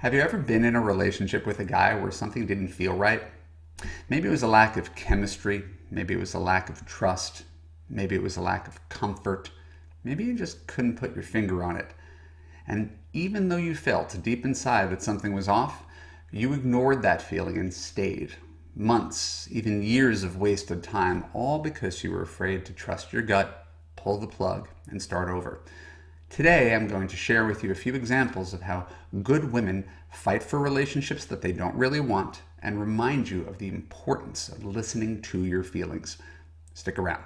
Have you ever been in a relationship with a guy where something didn't feel right? Maybe it was a lack of chemistry. Maybe it was a lack of trust. Maybe it was a lack of comfort. Maybe you just couldn't put your finger on it. And even though you felt deep inside that something was off, you ignored that feeling and stayed. Months, even years of wasted time, all because you were afraid to trust your gut, pull the plug, and start over. Today, I'm going to share with you a few examples of how good women fight for relationships that they don't really want and remind you of the importance of listening to your feelings. Stick around.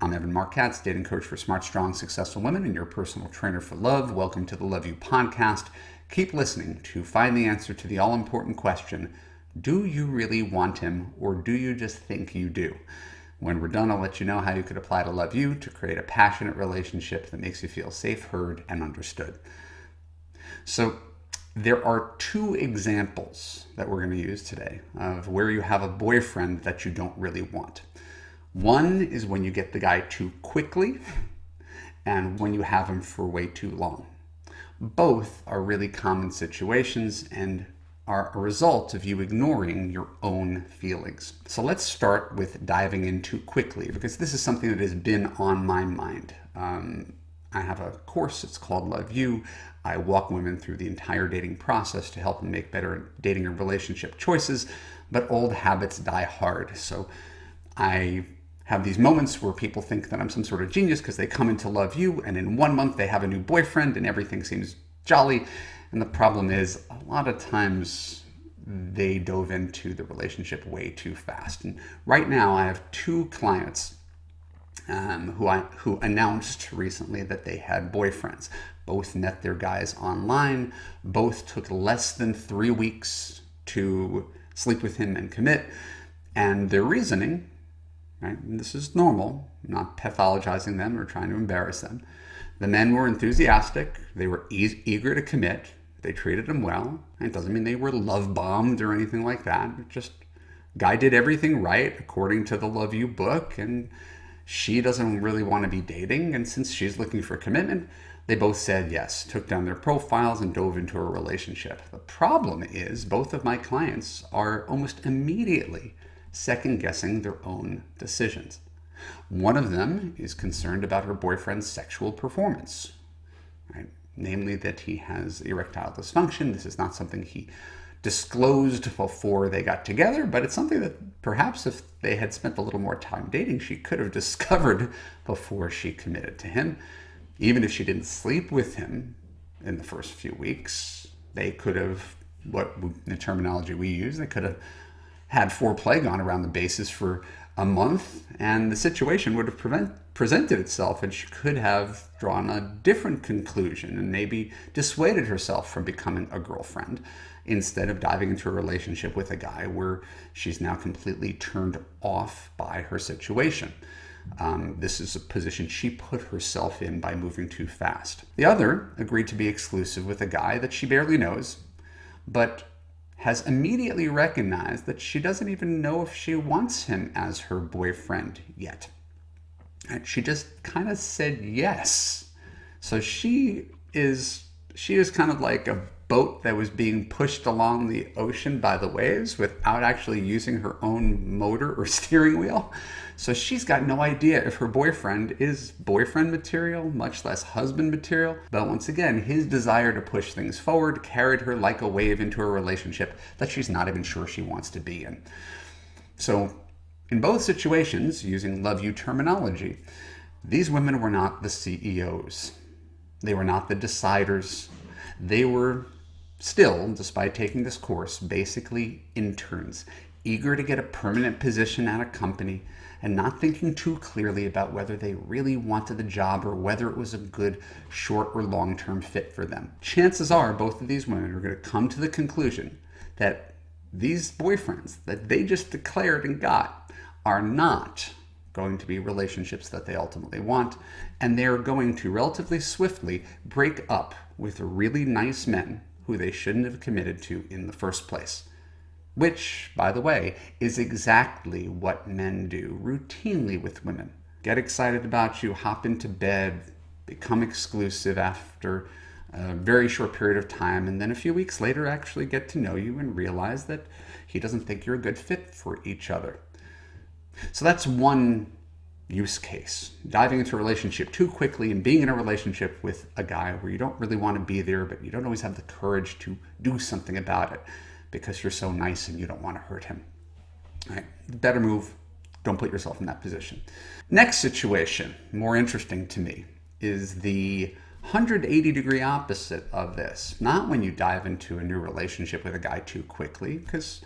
I'm Marc, Katz, dating coach for smart, strong, successful women and your personal trainer for love. Welcome to the Love You podcast. Keep listening to find the answer to the all-important question, do you really want him or do you just think you do? When we're done, I'll let you know how you could apply to Love You to create a passionate relationship that makes you feel safe, heard, and understood. So there are two examples that we're going to use today of where you have a boyfriend that you don't really want. One is when you get the guy too quickly and when you have him for way too long. Both are really common situations and are a result of you ignoring your own feelings. So let's start with diving in too quickly because this is something that has been on my mind. I have a course, it's called Love You. I walk women through the entire dating process to help them make better dating and relationship choices, but old habits die hard. So I have these moments where people think that I'm some sort of genius because they come into Love You and in 1 month they have a new boyfriend and everything seems jolly. And the problem is a lot of times they dove into the relationship way too fast. And right now I have two clients who announced recently that they had boyfriends. Both met their guys online. Both took less than 3 weeks to sleep with him and commit. And their reasoning, right? And this is normal, I'm not pathologizing them or trying to embarrass them. The men were enthusiastic. They were eager to commit. They treated him well. And it doesn't mean they were love bombed or anything like that. It just, guy did everything right according to the Love You book. And she doesn't really want to be dating. And since she's looking for commitment, they both said yes, took down their profiles and dove into a relationship. The problem is both of my clients are almost immediately second-guessing their own decisions. One of them is concerned about her boyfriend's sexual performance, right? Namely that he has erectile dysfunction. This is not something he disclosed before they got together, but it's something that perhaps if they had spent a little more time dating, she could have discovered before she committed to him. Even if she didn't sleep with him in the first few weeks, they could have, the terminology we use, they could have had foreplay gone around the bases for a month, and the situation would have presented itself, and she could have drawn a different conclusion and maybe dissuaded herself from becoming a girlfriend instead of diving into a relationship with a guy where she's now completely turned off by her situation. This is a position she put herself in by moving too fast. The other agreed to be exclusive with a guy that she barely knows, but has immediately recognized that she doesn't even know if she wants him as her boyfriend yet. And she just kind of said yes. So she is kind of like a boat that was being pushed along the ocean by the waves without actually using her own motor or steering wheel. So she's got no idea if her boyfriend is boyfriend material, much less husband material. But once again, his desire to push things forward carried her like a wave into a relationship that she's not even sure she wants to be in. So in both situations, using Love You terminology, these women were not the CEOs. They were not the deciders. They were still, despite taking this course, basically interns, eager to get a permanent position at a company and not thinking too clearly about whether they really wanted the job or whether it was a good short or long-term fit for them. Chances are both of these women are going to come to the conclusion that these boyfriends that they just declared and got are not going to be relationships that they ultimately want, and they're going to relatively swiftly break up with really nice men who they shouldn't have committed to in the first place. which, by the way, is exactly what men do routinely with women. Get excited about you, hop into bed, become exclusive after a very short period of time, and then a few weeks later actually get to know you and realize that he doesn't think you're a good fit for each other. So that's one use case. Diving into a relationship too quickly and being in a relationship with a guy where you don't really want to be there, but you don't always have the courage to do something about it because you're so nice and you don't want to hurt him. All right, better move. Don't put yourself in that position. Next situation, more interesting to me, is the 180-degree opposite of this. Not when you dive into a new relationship with a guy too quickly, because,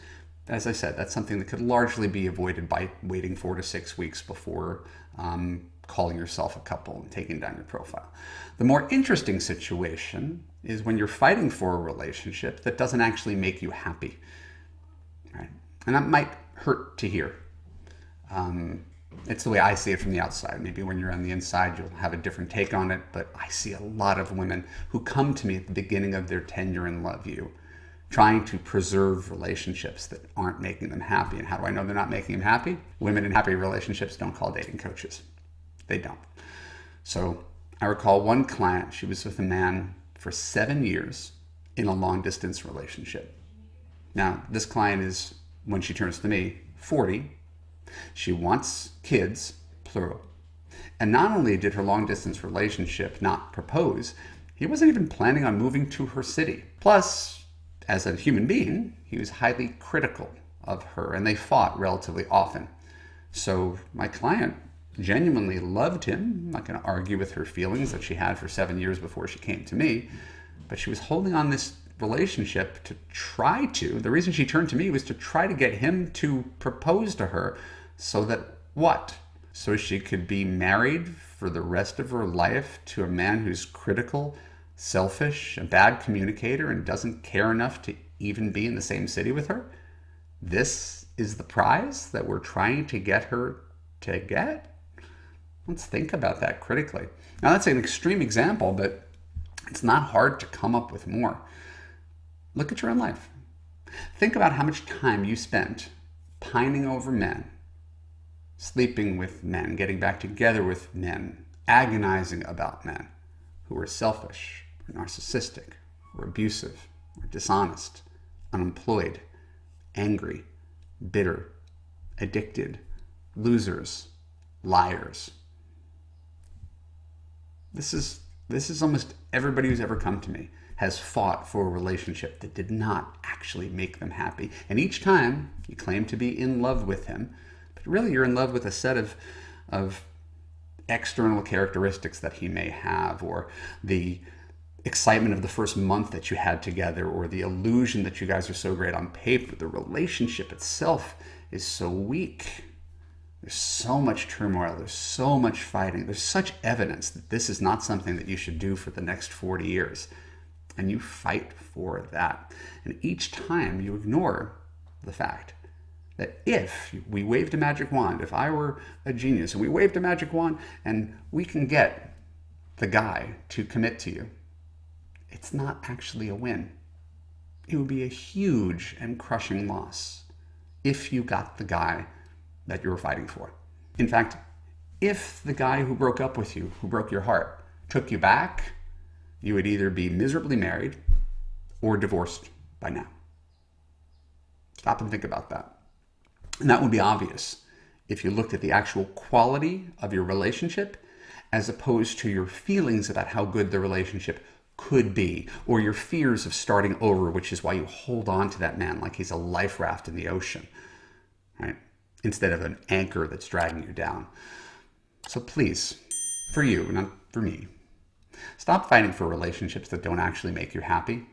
as I said, that's something that could largely be avoided by waiting 4 to 6 weeks before calling yourself a couple and taking down your profile. The more interesting situation is when you're fighting for a relationship that doesn't actually make you happy. Right? And that might hurt to hear. It's the way I see it from the outside. Maybe when you're on the inside, you'll have a different take on it. But I see a lot of women who come to me at the beginning of their tenure in Love U, trying to preserve relationships that aren't making them happy. And how do I know they're not making them happy? Women in happy relationships don't call dating coaches. They don't. So I recall one client, she was with a man for 7 years in a long distance relationship. Now, this client is, when she turns to me, 40. She wants kids, plural. And not only did her long distance relationship not propose, he wasn't even planning on moving to her city. Plus, as a human being, he was highly critical of her, and they fought relatively often. So my client genuinely loved him. I'm not going to argue with her feelings that she had for 7 years before she came to me, but she was holding on this relationship to try to, the reason she turned to me was to try to get him to propose to her so that what? So she could be married for the rest of her life to a man who's critical, selfish, a bad communicator, and doesn't care enough to even be in the same city with her? This is the prize that we're trying to get her to get? Let's think about that critically. Now, that's an extreme example, but it's not hard to come up with more. Look at your own life. Think about how much time you spent pining over men, sleeping with men, getting back together with men, agonizing about men who are selfish, or narcissistic, or abusive, or dishonest, unemployed, angry, bitter, addicted, losers, liars. This is almost everybody who's ever come to me has fought for a relationship that did not actually make them happy. And each time you claim to be in love with him, but really you're in love with a set of external characteristics that he may have, or the excitement of the first month that you had together, or the illusion that you guys are so great on paper. The relationship itself is so weak. There's so much turmoil, there's so much fighting, there's such evidence that this is not something that you should do for the next 40 years. And you fight for that. And each time you ignore the fact that if we waved a magic wand, if I were a genius and we waved a magic wand and we can get the guy to commit to you, it's not actually a win. It would be a huge and crushing loss if you got the guy that you were fighting for. In fact, if the guy who broke up with you, who broke your heart, took you back, you would either be miserably married or divorced by now. Stop and think about that. And that would be obvious if you looked at the actual quality of your relationship as opposed to your feelings about how good the relationship could be, or your fears of starting over, which is why you hold on to that man like he's a life raft in the ocean, right? Instead of an anchor that's dragging you down. So please, for you, not for me, stop fighting for relationships that don't actually make you happy.